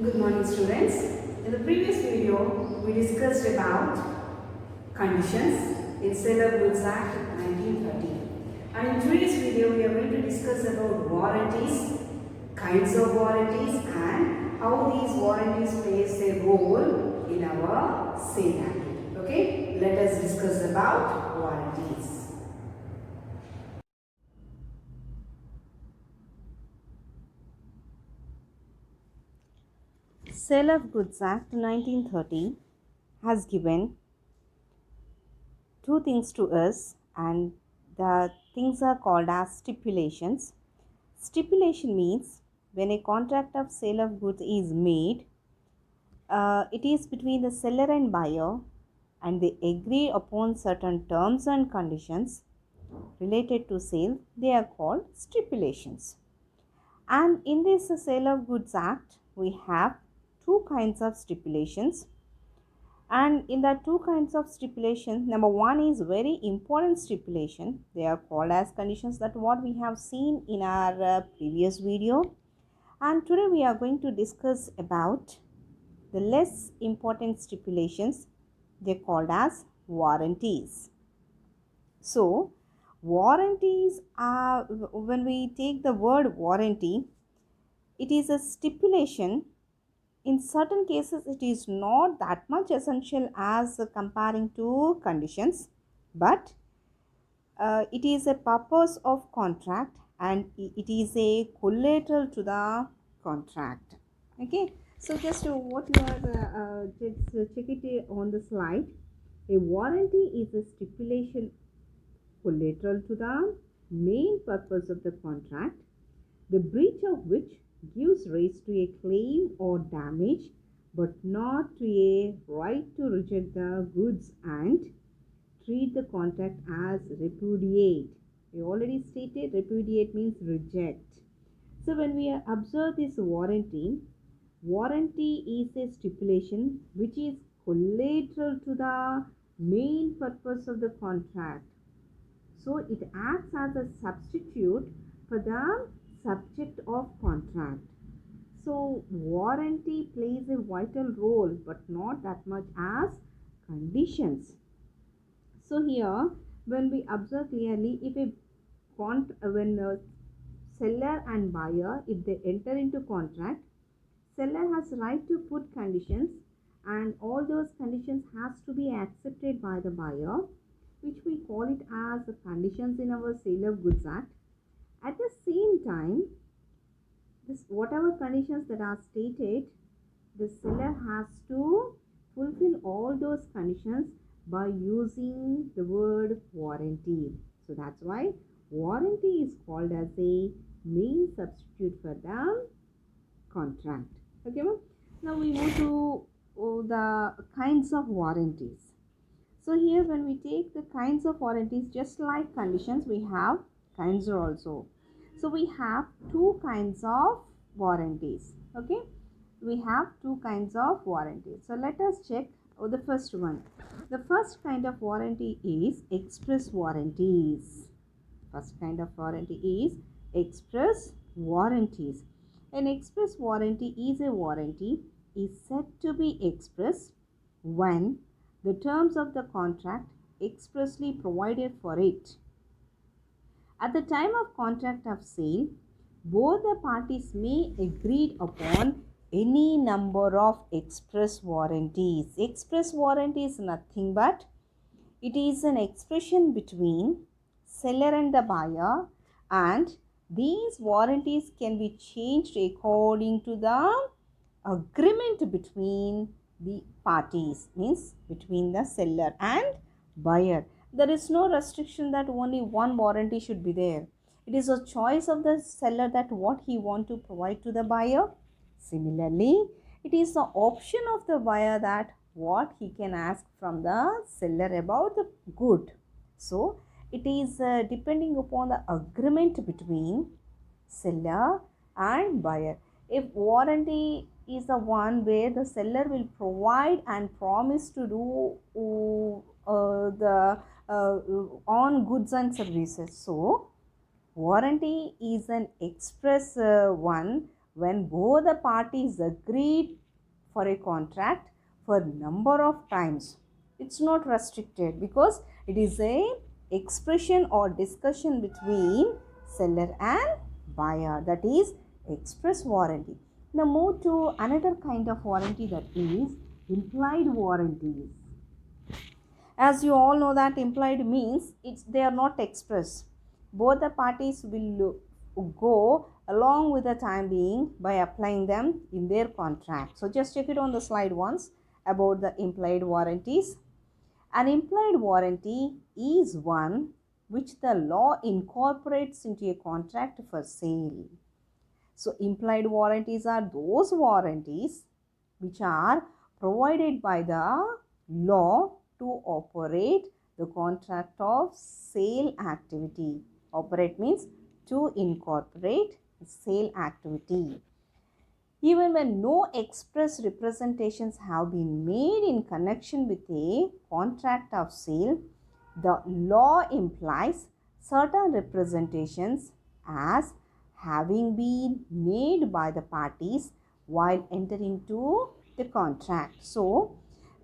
Good morning, students. In the previous video, we discussed about conditions in Sale of Goods Act 1930. And in today's video, we are going to discuss about warranties, kinds of warranties, and how these warranties plays a role in our sale act. Okay, let us discuss about warranties. Sale of Goods Act 1930 has given two things to us, and the things are called as stipulations. Stipulation means when a contract of sale of goods is made, it is between the seller and buyer, and they agree upon certain terms and conditions related to sale. They are called stipulations. And in this Sale of Goods Act, we have two kinds of stipulations. And in the two kinds of stipulation, number one is very important stipulation. They are called as conditions, that what we have seen in our previous video. And today we are going to discuss about the less important stipulations. They are called as warranties. So warranties are, when we take the word warranty, it is a stipulation. In certain cases, it is not that much essential as comparing to conditions, but it is a purpose of contract, and it is a collateral to the contract. Okay, so just what you are just check it on the slide. A warranty is a stipulation collateral to the main purpose of the contract, the breach of which gives rise to a claim or damage, but not to a right to reject the goods and treat the contract as repudiate. We already stated repudiate means reject. So when we observe this warranty, warranty is a stipulation which is collateral to the main purpose of the contract. So it acts as a substitute for the subject of contract. So warranty plays a vital role, but not that much as conditions. So here, when we observe clearly, if a when a seller and buyer, if they enter into contract, seller has right to put conditions, and all those conditions has to be accepted by the buyer, which we call it as conditions in our Sale of Goods Act. At the same time, this whatever conditions that are stated, the seller has to fulfill all those conditions by using the word warranty. So that's why warranty is called as a main substitute for the contract. Okay, ma'am? Now we move to the kinds of warranties. So here when we take the kinds of warranties, just like conditions, we have kinds also. So we have two kinds of warranties. Okay, we have two kinds of warranties. So let us check the first one. The first kind of warranty is express warranties. First kind of warranty is express warranties. An express warranty is a warranty is said to be express when the terms of the contract expressly provided for it. At the time of contract of sale, both the parties may agree upon any number of express warranties. Express warranty is nothing but it is an expression between seller and the buyer, and these warranties can be changed according to the agreement between the parties, means between the seller and buyer. There is no restriction that only one warranty should be there. It is a choice of the seller that what he want to provide to the buyer. Similarly, it is the option of the buyer that what he can ask from the seller about the good. So it is depending upon the agreement between seller and buyer. If warranty is the one where the seller will provide and promise to do the on goods and services, so warranty is an express one when both the parties agreed for a contract for number of times. It's not restricted because it is a expression or discussion between seller and buyer, that is express warranty. Now move to another kind of warranty, that is implied warranties. As you all know that implied means they are not express. Both the parties will go along with the time being by applying them in their contract. So just check it on the slide once about the implied warranties. An implied warranty is one which the law incorporates into a contract for sale. So implied warranties are those warranties which are provided by the law to operate the contract of sale activity. Operate means to incorporate sale activity. Even when no express representations have been made in connection with a contract of sale, the law implies certain representations as having been made by the parties while entering into the contract. So,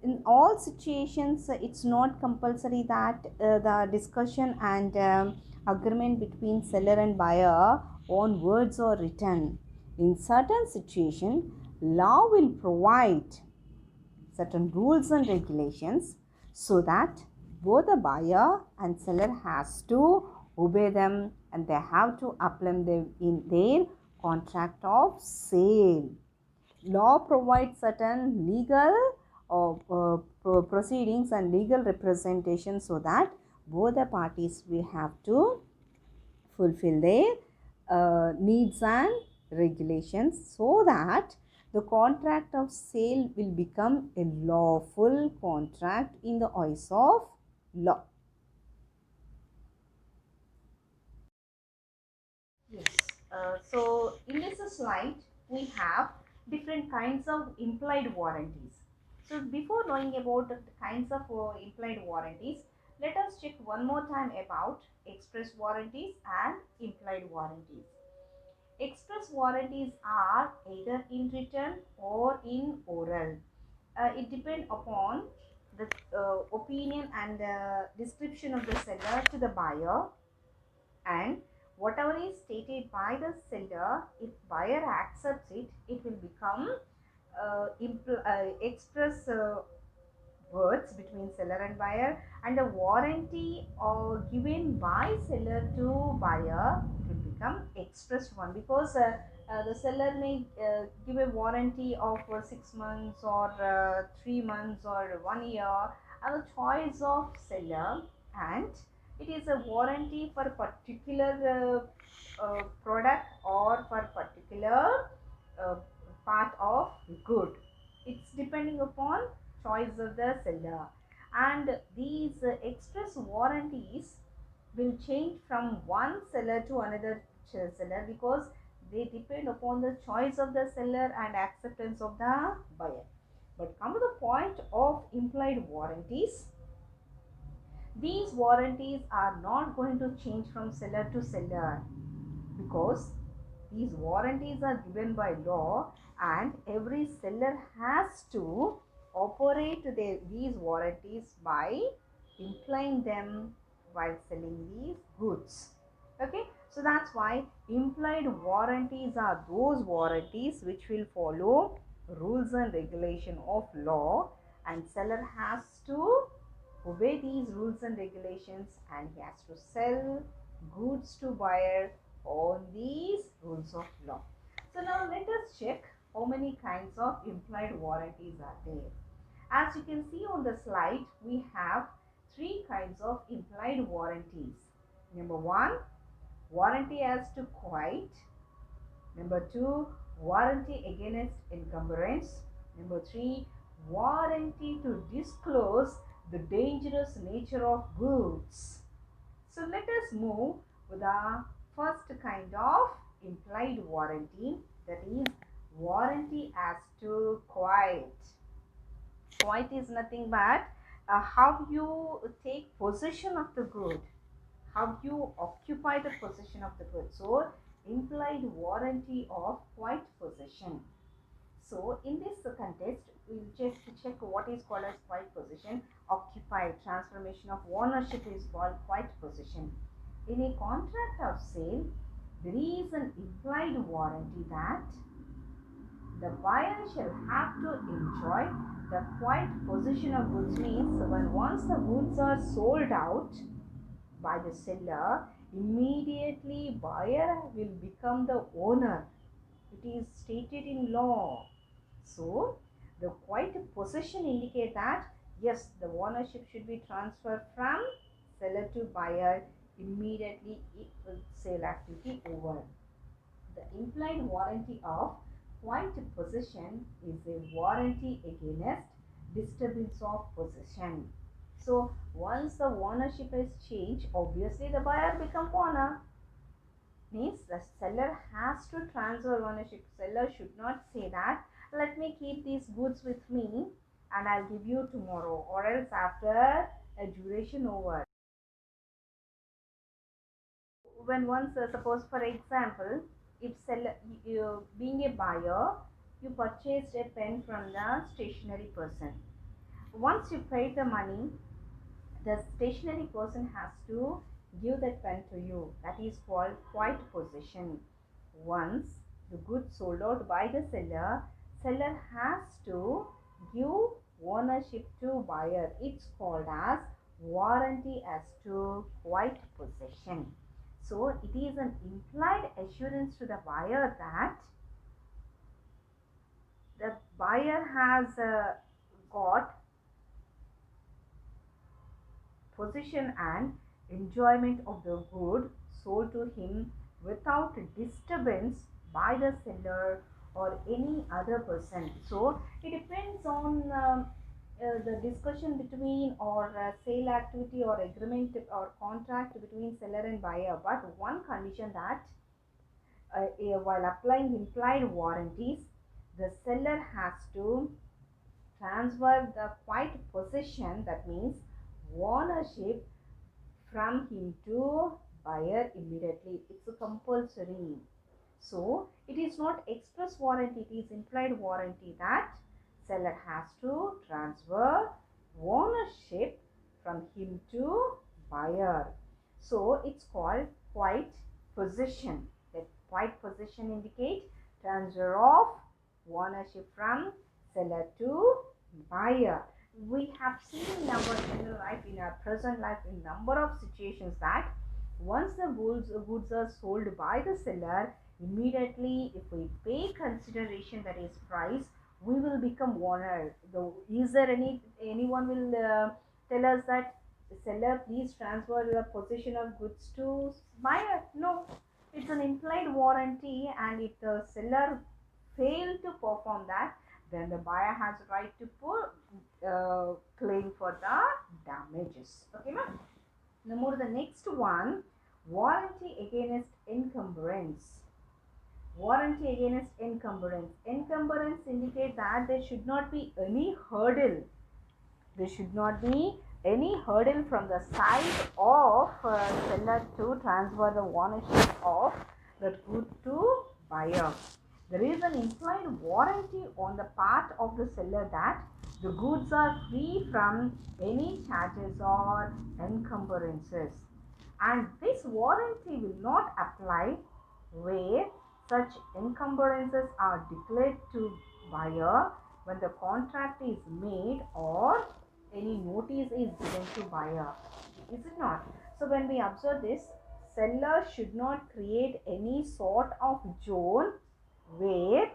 in all situations, it's not compulsory that the discussion and agreement between seller and buyer on words or written. In certain situation, law will provide certain rules and regulations so that both the buyer and seller has to obey them and they have to apply them in their contract of sale. Law provides certain legal proceedings and legal representation so that both the parties will have to fulfill their needs and regulations so that the contract of sale will become a lawful contract in the eyes of law. Yes. So in this slide, we have different kinds of implied warranties. So before knowing about the kinds of implied warranties, let us check one more time about express warranties and implied warranties. Express warranties are either in written or in oral. It depends upon the opinion and description of the seller to the buyer, and whatever is stated by the seller, if buyer accepts it, it will become express words between seller and buyer, and the warranty given by seller to buyer will become expressed one, because the seller may give a warranty of 6 months or 3 months or 1 year, and the choice of seller, and it is a warranty for particular product or for particular uh, part of good. It's depending upon choice of the seller, and these express warranties will change from one seller to another seller because they depend upon the choice of the seller and acceptance of the buyer. But come to the point of implied warranties, these warranties are not going to change from seller to seller because these warranties are given by law, and every seller has to operate these warranties by implying them while selling these goods. Okay, so that's why implied warranties are those warranties which will follow rules and regulation of law, and seller has to obey these rules and regulations, and he has to sell goods to buyer on these rules of law. So now let us check how many kinds of implied warranties are there. As you can see on the slide, we have three kinds of implied warranties. Number one, warranty as to quiet. Number two, warranty against encumbrance. Number three, warranty to disclose the dangerous nature of goods. So let us move with the first kind of implied warranty, that is warranty as to quiet. Quiet is nothing but how you take possession of the good, how you occupy the possession of the good. So implied warranty of quiet possession. So in this context, we'll just check what is called as quiet possession. Occupied transformation of ownership is called quiet possession. In a contract of sale, there is an implied warranty that the buyer shall have to enjoy the quiet possession of goods. Means when once the goods are sold out by the seller, immediately buyer will become the owner. It is stated in law. So the quiet possession indicate that yes, the ownership should be transferred from seller to buyer immediately if the sale activity over. The implied warranty of quiet possession is a warranty against disturbance of possession. So once the ownership is changed, obviously the buyer become owner. Means the seller has to transfer ownership. Seller should not say that let me keep these goods with me and I'll give you tomorrow, or else after a duration over. When once suppose for example, if seller you, being a buyer, you purchased a pen from the stationery person. Once you pay the money, the stationery person has to give that pen to you. That is called quiet possession. Once the goods sold out by the seller, seller has to give ownership to buyer. It's called as warranty as to quiet possession. So it is an implied assurance to the buyer that the buyer has got possession and enjoyment of the good sold to him without disturbance by the seller or any other person. So it depends on the discussion between or sale activity or agreement or contract between seller and buyer. But one condition that while applying implied warranties, the seller has to transfer the quiet possession, that means ownership, from him to buyer immediately. It's a compulsory. So it is not express warranty, it is implied warranty that seller has to transfer ownership from him to buyer. So it's called quiet possession. The quiet possession indicate transfer of ownership from seller to buyer. We have seen in our general life, in our present life, in number of situations that once the goods are sold by the seller, immediately if we pay consideration, that is price, we will become owner. Is there anyone will tell us that seller please transfer the possession of goods to buyer? No, it's an implied warranty, and if the seller fail to perform that, then the buyer has right to put claim for the damages. Okay, ma'am. Now, the next one, warranty against encumbrance. Warranty against encumbrance. Encumbrance indicate that there should not be any hurdle. There should not be any hurdle from the side of seller to transfer the ownership of the good to buyer. There is an implied warranty on the part of the seller that the goods are free from any charges or encumbrances, and this warranty will not apply where such encumbrances are declared to buyer when the contract is made or any notice is given to buyer. Is it not? So when we observe this, seller should not create any sort of zone where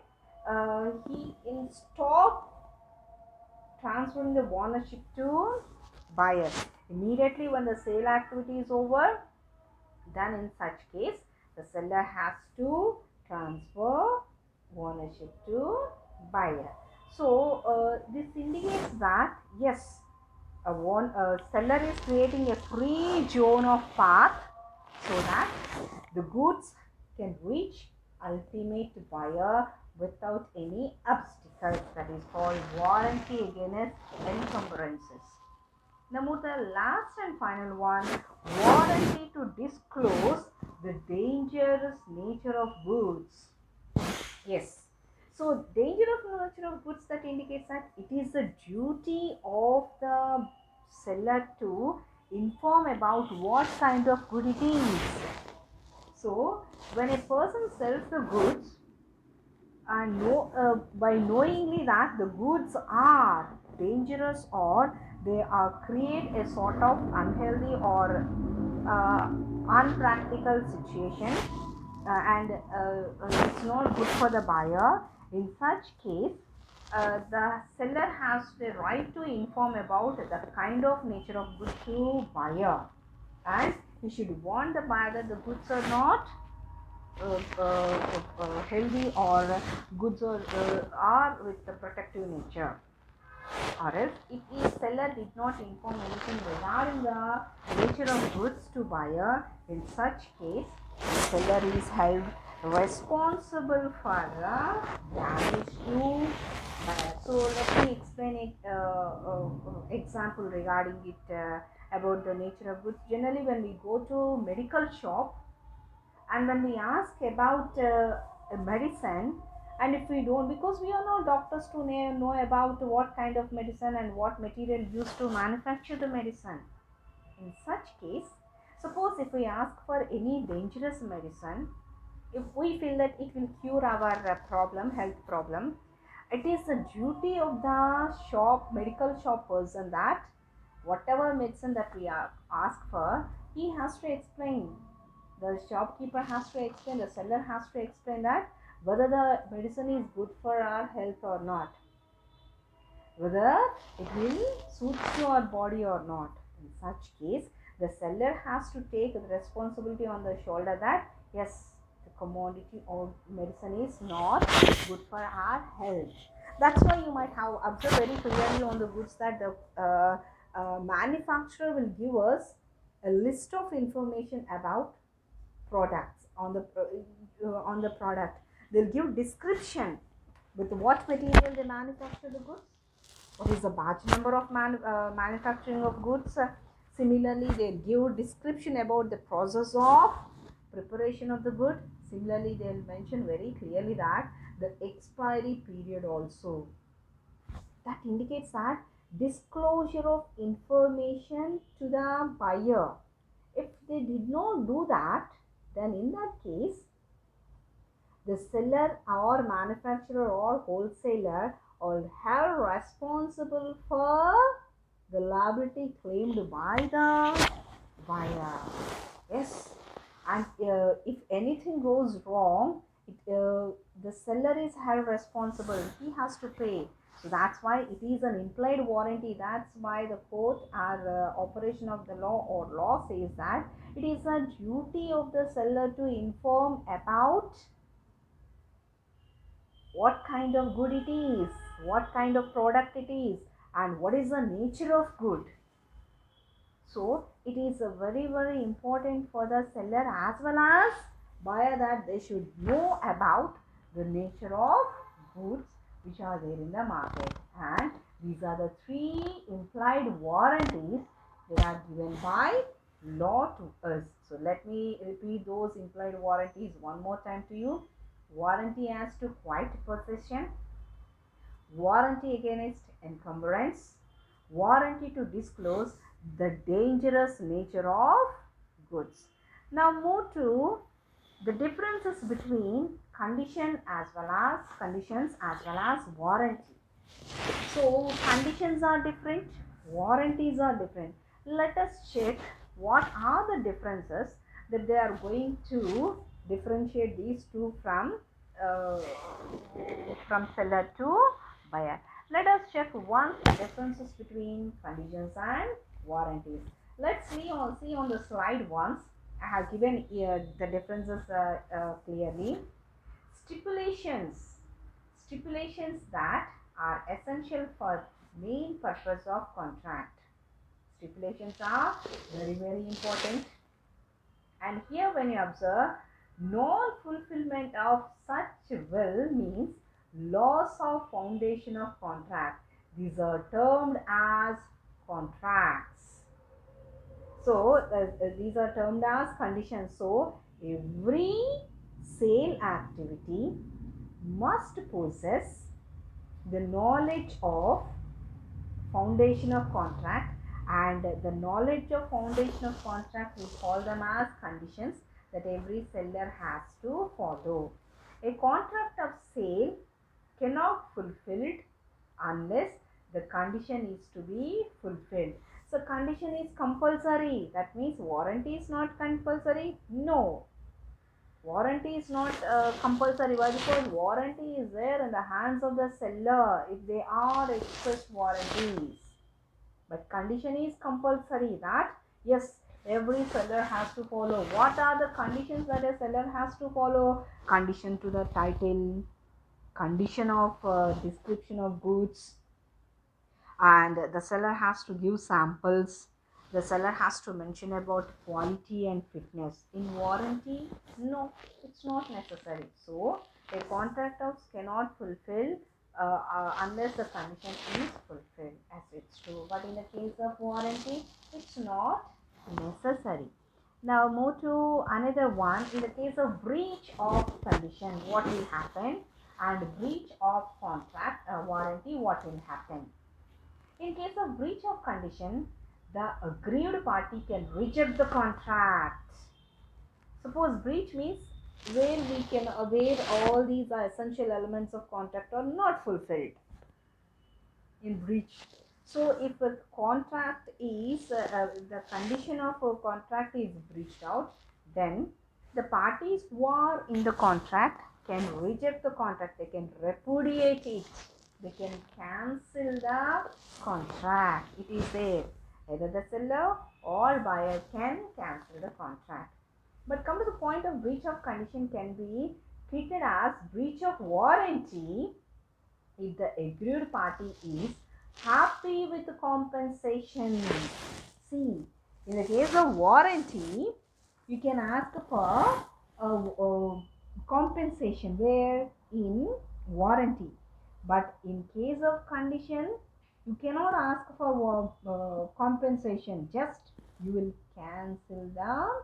he in stop transferring the ownership to buyer. Immediately when the sale activity is over, then in such case the seller has to transfer ownership to buyer. So this indicates that yes, a seller is creating a free zone of path so that the goods can reach ultimate buyer without any obstacles. That is called warranty against encumbrances. Now, the last and final one, warranty to disclose the dangerous nature of goods. Yes. So, dangerous nature of goods, that indicates that it is the duty of the seller to inform about what kind of good it is. So, when a person sells the goods, and by knowingly that the goods are dangerous, or they are create a sort of unhealthy or uh, unpractical situation, and it's not good for the buyer, in such case the seller has the right to inform about the kind of nature of goods to buyer, and he should warn the buyer that the goods are not healthy, or goods are with the protective nature. Or else, if the seller did not inform anything regarding the nature of goods to buyer, in such case the seller is held responsible for the damage to buyer. So let me explain example regarding it, about the nature of goods. Generally, when we go to medical shop, and when we ask about a medicine, and if we don't, because we are not doctors to know about what kind of medicine and what material used to manufacture the medicine, in such case, suppose if we ask for any dangerous medicine, if we feel that it will cure our health problem, it is the duty of the medical shop person, that whatever medicine that we ask for, he has to explain, the shopkeeper has to explain, the seller has to explain that whether the medicine is good for our health or not, whether it will suit your body or not. In such case, the seller has to take the responsibility on the shoulder that yes, the commodity or medicine is not good for our health. That's why you might have observed very clearly on the goods that the manufacturer will give us a list of information about products on the product. They'll give description with what material they manufacture the goods, what is the batch number of manufacturing of goods. Similarly, they'll give description about the process of preparation of the good. Similarly, they'll mention very clearly that the expiry period also. That indicates that disclosure of information to the buyer. If they did not do that, then in that case, the seller or manufacturer or wholesaler are held responsible for the liability claimed by the buyer. Yes, and if anything goes wrong, the seller is held responsible. He has to pay. So that's why it is an implied warranty. That's why the court or operation of the law or law says that it is a duty of the seller to inform about what kind of good it is, what kind of product it is, and what is the nature of good. So it is a very important for the seller as well as buyer that they should know about the nature of goods which are there in the market. And these are the three implied warranties that are given by law to us. So let me repeat those implied warranties one more time to you. Warranty as to quiet possession, warranty against encumbrance, warranty to disclose the dangerous nature of goods. Now move to the differences between conditions as well as warranty. So conditions are different, warranties are different. Let us check what are the differences that they are going to differentiate these two uh, from seller to buyer. Let us check once the differences between conditions and warranties. Let's see on the slide once. I have given here the differences clearly. Stipulations. Stipulations that are essential for main purpose of contract. Stipulations are very important. And here when you observe, non-fulfillment of such will means loss of foundation of contract. These are termed as contracts. So these are termed as conditions. So every sale activity must possess the knowledge of foundation of contract, and the knowledge of foundation of contract we call them as conditions that every seller has to follow. A contract of sale cannot fulfilled unless the condition is to be fulfilled. So condition is compulsory. That means warranty is not compulsory. No, warranty is not compulsory. Why? Because warranty is there in the hands of the seller if they are express warranties. But condition is compulsory, that yes, every seller has to follow. What are the conditions that a seller has to follow? Condition to the title, condition of description of goods, and the seller has to give samples. The seller has to mention about quality and fitness. In warranty, no, it's not necessary. So a contract of cannot fulfill unless the condition is fulfilled, as it's true. But in the case of warranty, it's not necessary. Now move to another one. In the case of breach of condition, what will happen? And breach of contract warranty, what will happen? In case of breach of condition, the aggrieved party can reject the contract. Suppose breach means where we can where all these essential elements of contract are not fulfilled in breach. So if a contract is the condition of a contract is breached out, then the parties who are in the contract can reject the contract. They can repudiate it. They can cancel the contract. It is there. Either the seller or buyer can cancel the contract. But come to the point of breach of condition can be treated as breach of warranty if the aggrieved party is happy with the compensation. See, in the case of warranty, you can ask for a compensation where in warranty. But in case of condition, you cannot ask for compensation. Just you will cancel the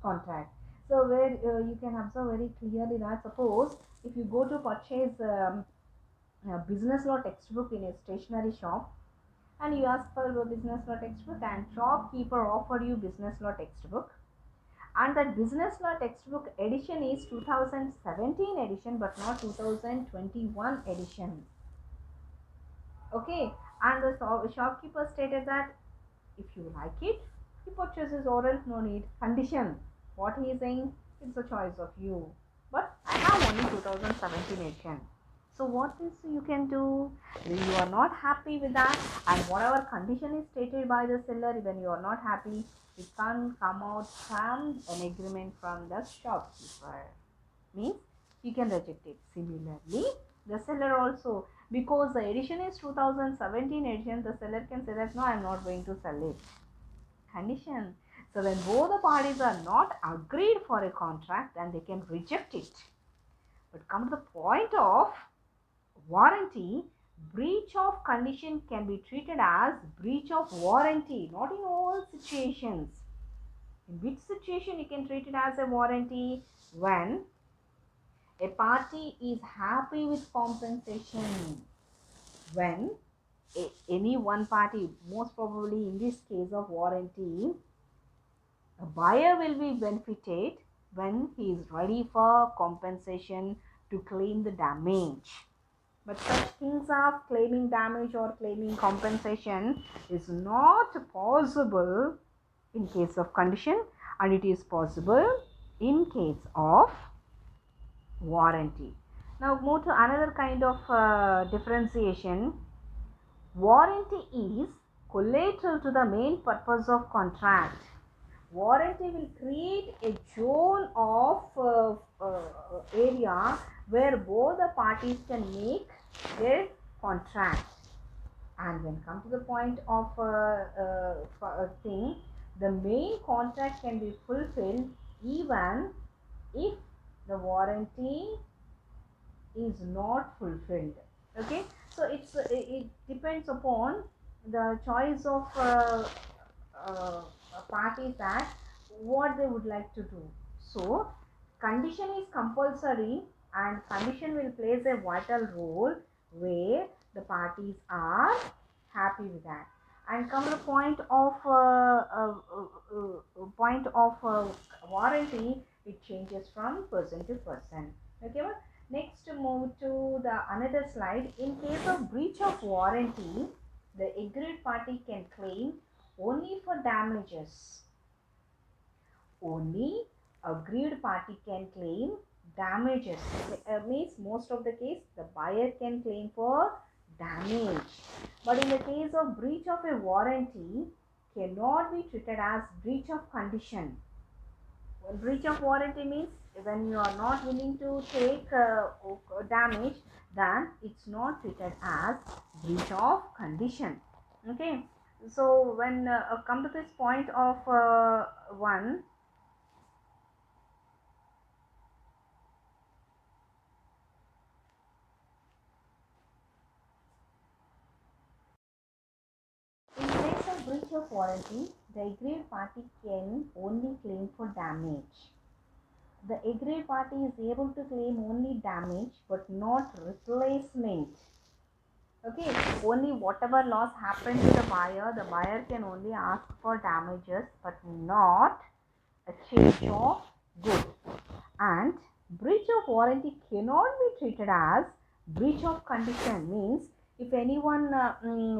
contract. So where you can observe very clearly that suppose if you go to purchase a business law textbook in a stationery shop, and you ask for a business law textbook, and shopkeeper offered you business law textbook, and that business law textbook edition is 2017 edition but not 2021 edition. Okay, and the shopkeeper stated that if you like it, you purchase his order, no need. Condition, what he is saying, it's a choice of you, but I have only 2017 edition. So what is you can do? You are not happy with that, and whatever condition is stated by the seller, when you are not happy, you can't come out from an agreement from the shopkeeper. Means you can reject it. Similarly, the seller also, because the edition is 2017 edition, the seller can say that no, I am not going to sell it. Condition. So when both the parties are not agreed for a contract, then they can reject it. But come to the point of warranty, breach of condition can be treated as breach of warranty, not in all situations. In which situation you can treat it as a warranty? When a party is happy with compensation. When any one party, most probably in this case of warranty, a buyer will be benefited when he is ready for compensation to claim the damage. But such things of claiming damage or claiming compensation is not possible in case of condition, and it is possible in case of warranty. Now move to another kind of differentiation. Warranty is collateral to the main purpose of contract. Warranty will create a zone of area where both the parties can make their contract. And when come to the point of thing, the main contract can be fulfilled even if the warranty is not fulfilled. Okay, so it depends upon the choice of parties that what they would like to do. So condition is compulsory, and condition will play a vital role where the parties are happy with that. And come to the point of warranty, it changes from person to person. Okay. Next, move to the another slide. In case of breach of warranty, the agreed party can claim only for damages. Only agreed party can claim damages. Means most of the case the buyer can claim for damage. But in the case of breach of a warranty, cannot be treated as breach of condition. Well, breach of warranty means when you are not willing to take damage, then it's not treated as breach of condition. Okay. So when come to this point of one, in case of breach of warranty, the aggrieved party can only claim for damage. The aggrieved party is able to claim only damage but not replacement. Okay, only whatever loss happened to the buyer can only ask for damages but not a change of goods. And breach of warranty cannot be treated as breach of condition. Means if anyone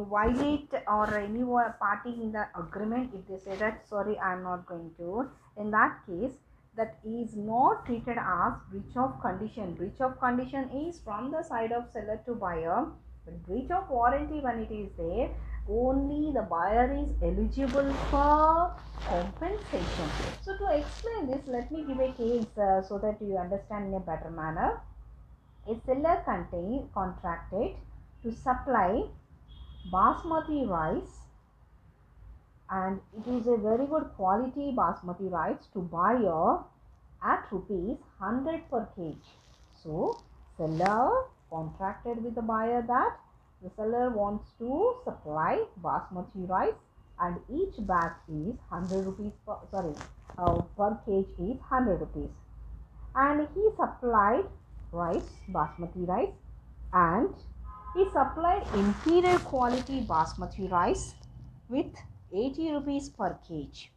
violate or any party in the agreement, if they say that sorry I am not going to, in that case that is not treated as breach of condition. Breach of condition is from the side of seller to buyer, but breach of warranty, when it is there, only the buyer is eligible for compensation. So to explain this, let me give a case so that you understand in a better manner. A seller contracted to supply basmati rice, and it is a very good quality basmati rice to buyer at rupees 100 per kg. So seller contracted with the buyer that the seller wants to supply basmati rice, and each bag is 100 rupees per kg is 100 rupees, and he supplied basmati rice, and he supplied inferior quality basmati rice with 80 rupees per kg.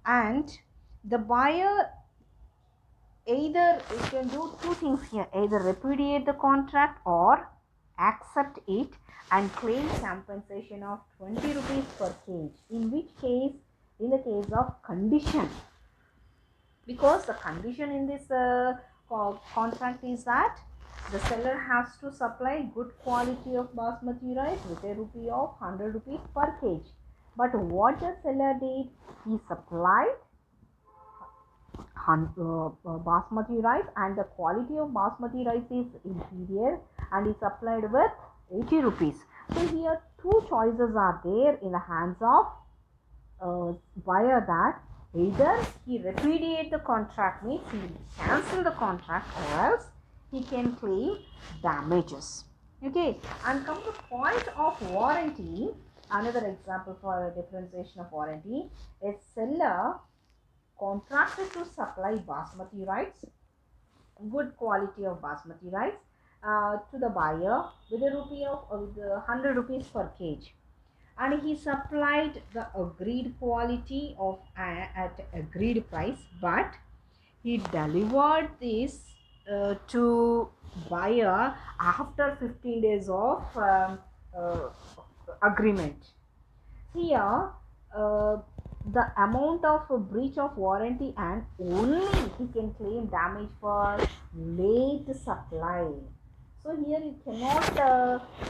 And the buyer, either you can do two things here: either repudiate the contract or accept it and claim compensation of 20 rupees per kg. In which case, in the case of condition, because the condition in this contract is that the seller has to supply good quality of basmati rice with a rupee of 100 rupees per kg. But what the seller did, he supplied basmati rice, and the quality of basmati rice is inferior, and is supplied with 80 rupees. So here two choices are there in the hands of buyer, that either he repudiate the contract, means he cancel the contract, or else he can claim damages. Okay, and come to point of warranty. Another example for a differentiation of warranty: a seller contracted to supply basmati rice, good quality of basmati rice, to the buyer with a rupee of 100 rupees per kg, and he supplied the agreed quality of at agreed price, but he delivered this to buyer after 15 days of uh, agreement. Here the amount of breach of warranty, and only he can claim damage for late supply. So here you cannot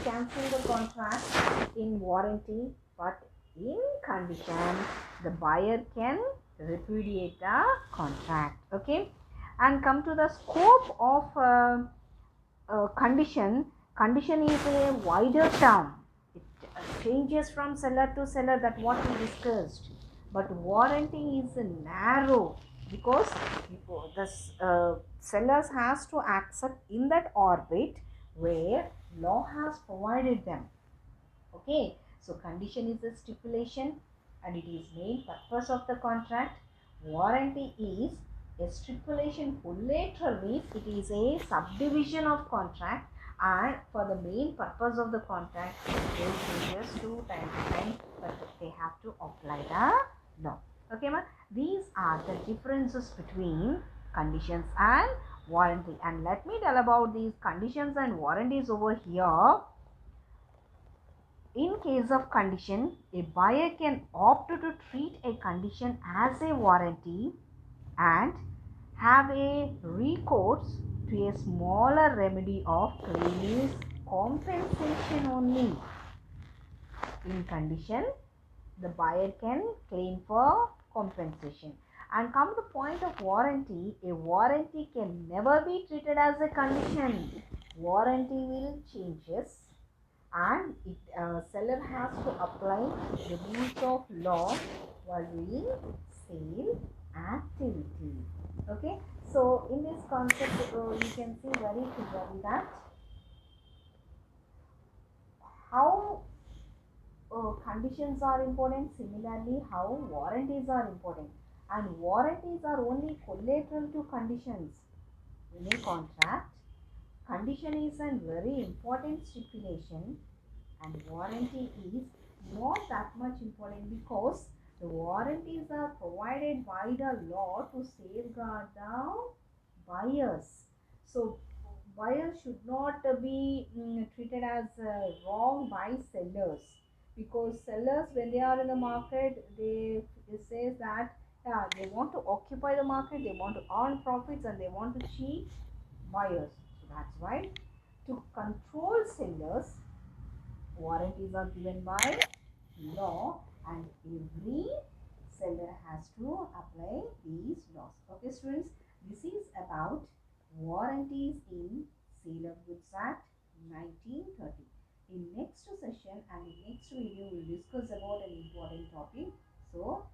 cancel the contract in warranty, but in condition the buyer can repudiate the contract. Okay, and come to the scope of condition. Condition is a wider term. It changes from seller to seller, that what we discussed. But warranty is narrow, because the sellers has to accept in that orbit where law has provided them. Okay, so condition is a stipulation, and it is main purpose of the contract. Warranty is A stipulation collateral means it is a subdivision of contract, and for the main purpose of the contract they changes to time to time, but they have to apply the law. Okay, ma? These are the differences between conditions and warranty. And let me tell about these conditions and warranties over here. In case of condition, a buyer can opt to treat a condition as a warranty and have a recourse to a smaller remedy of claiming compensation only. In condition, the buyer can claim for compensation. And come to the point of warranty, a warranty can never be treated as a condition. Warranty will changes, and seller has to apply the rules of law while doing sale activity. Okay, so in this concept you can see very clearly that how conditions are important, similarly how warranties are important, and warranties are only collateral to conditions. In a contract, condition is a very important stipulation and warranty is not that much important, because the warranties are provided by the law to safeguard the buyers. So buyers should not be treated as wrong by sellers, because sellers, when they are in the market, they say that yeah, they want to occupy the market, they want to earn profits, and they want to cheat buyers. So that's why, to control sellers, warranties are given by law, and every seller has to apply these laws. Okay, students, this is about warranties in Sale of Goods Act 1930. In next session and in next video, we will discuss about an important topic. So,